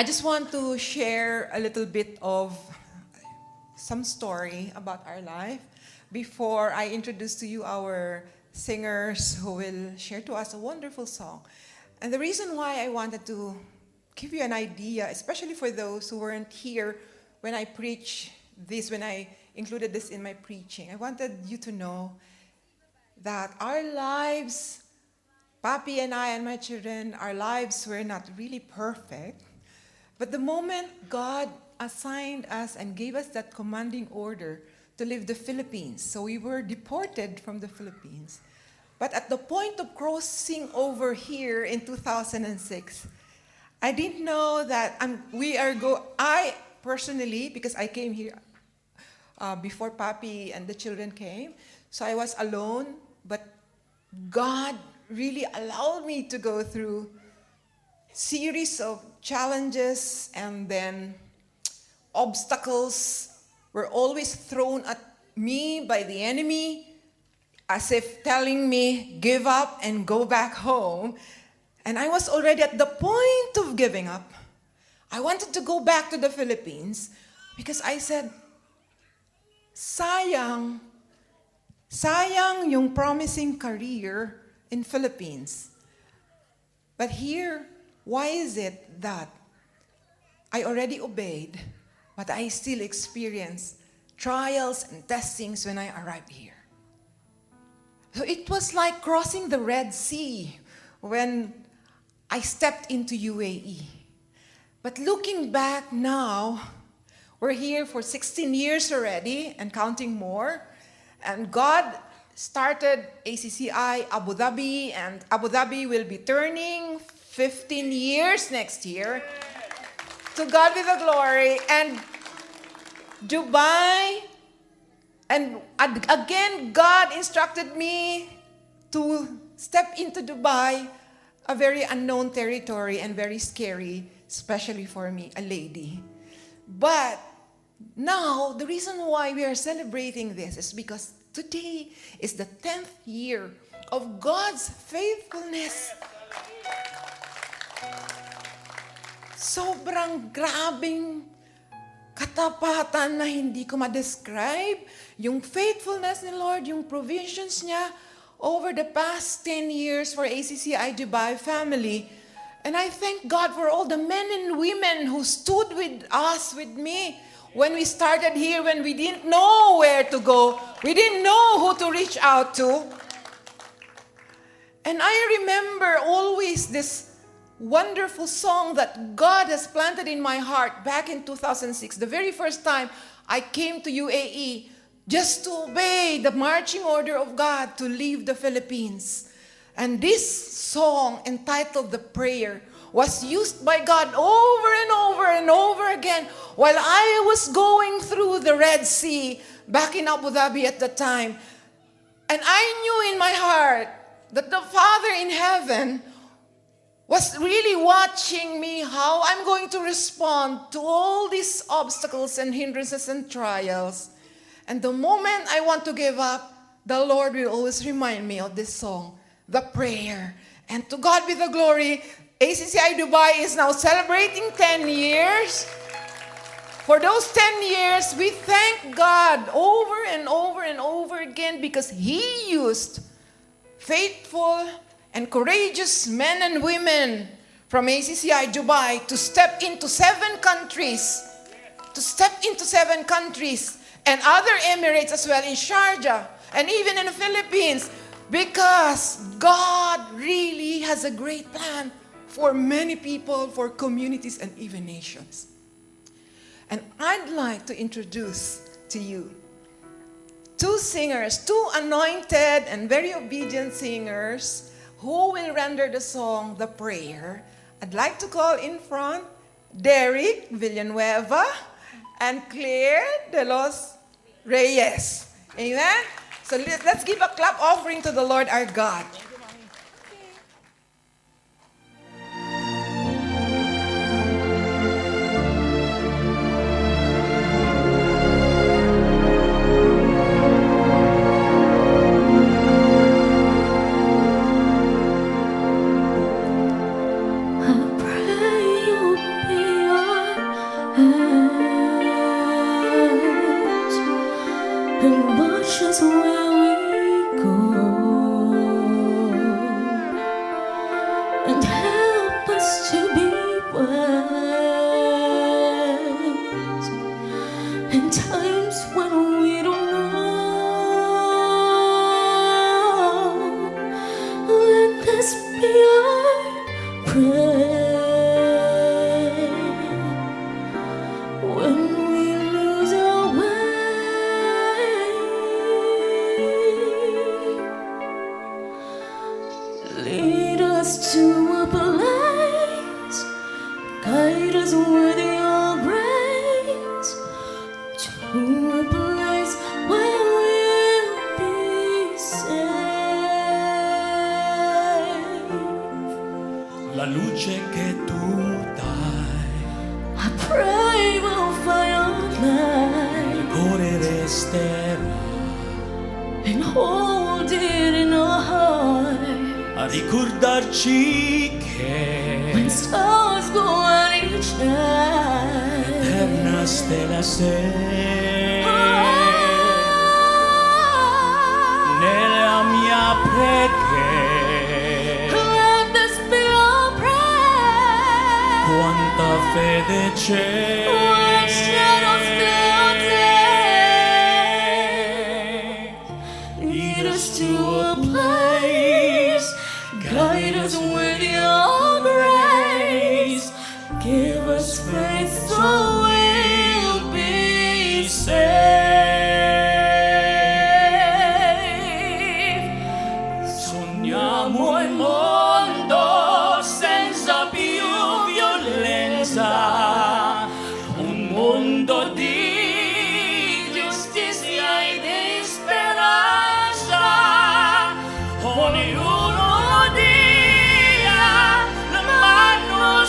I just want to share a little bit of some story about our life before I introduce to you our singers who will share to us a wonderful song. And the reason why I wanted to give you an idea, especially for those who weren't here when I preached this, when I included this in my preaching, I wanted you to know that our lives, Papi and I and my children, our lives were not really perfect. But the moment God assigned us and gave us that commanding order to leave the Philippines, so we were deported from the Philippines. But at the point of crossing over here in 2006, I didn't know that I personally, because I came here before Papi and the children came, so I was alone, but God really allowed me to go through series of challenges, and then obstacles were always thrown at me by the enemy as if telling me, give up and go back home. And I was already at the point of giving up. I wanted to go back to the Philippines because I said, sayang yung promising career in Philippines. But here, why is it that I already obeyed, but I still experience trials and testings when I arrived here? So it was like crossing the Red Sea when I stepped into UAE. But looking back now, we're here for 16 years already and counting more. And God started ACCI Abu Dhabi, and Abu Dhabi will be turning 15 years next year. To God be the glory. And Dubai, and again, God instructed me to step into Dubai, a very unknown territory and very scary, especially for me, a lady. But now, the reason why we are celebrating this is because today is the 10th year of God's faithfulness. Sobrang grabing katapatan na hindi ko ma-describe. Yung faithfulness ni Lord, yung provisions niya over the past 10 years for ACCI Dubai family. And I thank God for all the men and women who stood with us, with me, when we started here, when we didn't know where to go. We didn't know who to reach out to. And I remember always this wonderful song that God has planted in my heart back in 2006, the very first time I came to UAE, just to obey the marching order of God to leave the Philippines. And this song, entitled The Prayer, was used by God over and over and over again while I was going through the Red Sea back in Abu Dhabi at the time. And I knew in my heart that the Father in heaven was really watching me, how I'm going to respond to all these obstacles and hindrances and trials. And the moment I want to give up, the Lord will always remind me of this song, The Prayer. And to God be the glory, ACCI Dubai is now celebrating 10 years. For those 10 years, we thank God over and over and over again because He used faithful and courageous men and women from ACCI Dubai to step into 7 countries, and other Emirates as well, in Sharjah, and even in the Philippines, because God really has a great plan for many people, for communities, and even nations. And I'd like to introduce to you 2 singers, 2 anointed and very obedient singers who will render the song, The Prayer. I'd like to call in front Derek Villanueva and Claire de los Reyes. Amen? So let's give a clap offering to the Lord our God. I pray you'll be us with your grace to a place where we'll be safe. La luce che tu dai I pray we'll find our light nel cuore resterà and hold it in our heart. a ricordarci che When stars go out each night, eterna stella sei. Nella mia preghiera let this be our prayer. quanta fede c'è. When shadows still day, lead us to a place, guide us with your grace, give us faith so we'll be safe. Sogniamo il mondo senza più violenza, un mondo di giustizia e di speranza. Ognuno dia la mano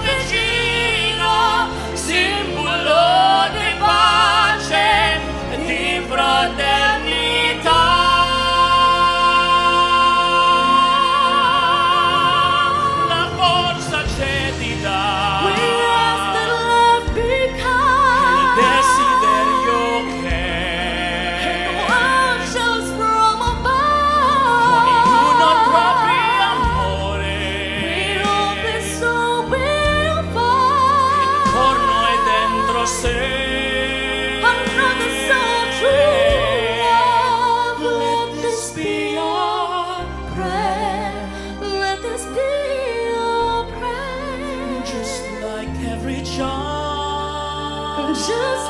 vicino, simbolo di pace e di fraternità. La forza c'è di We dare ask that love be il kind, desiderio che watch us from ognuno above. trovi amore We'll be so we'll find intorno e dentro sé. another so true love. Let this be our prayer. Let this be our prayer. Just like every child, Just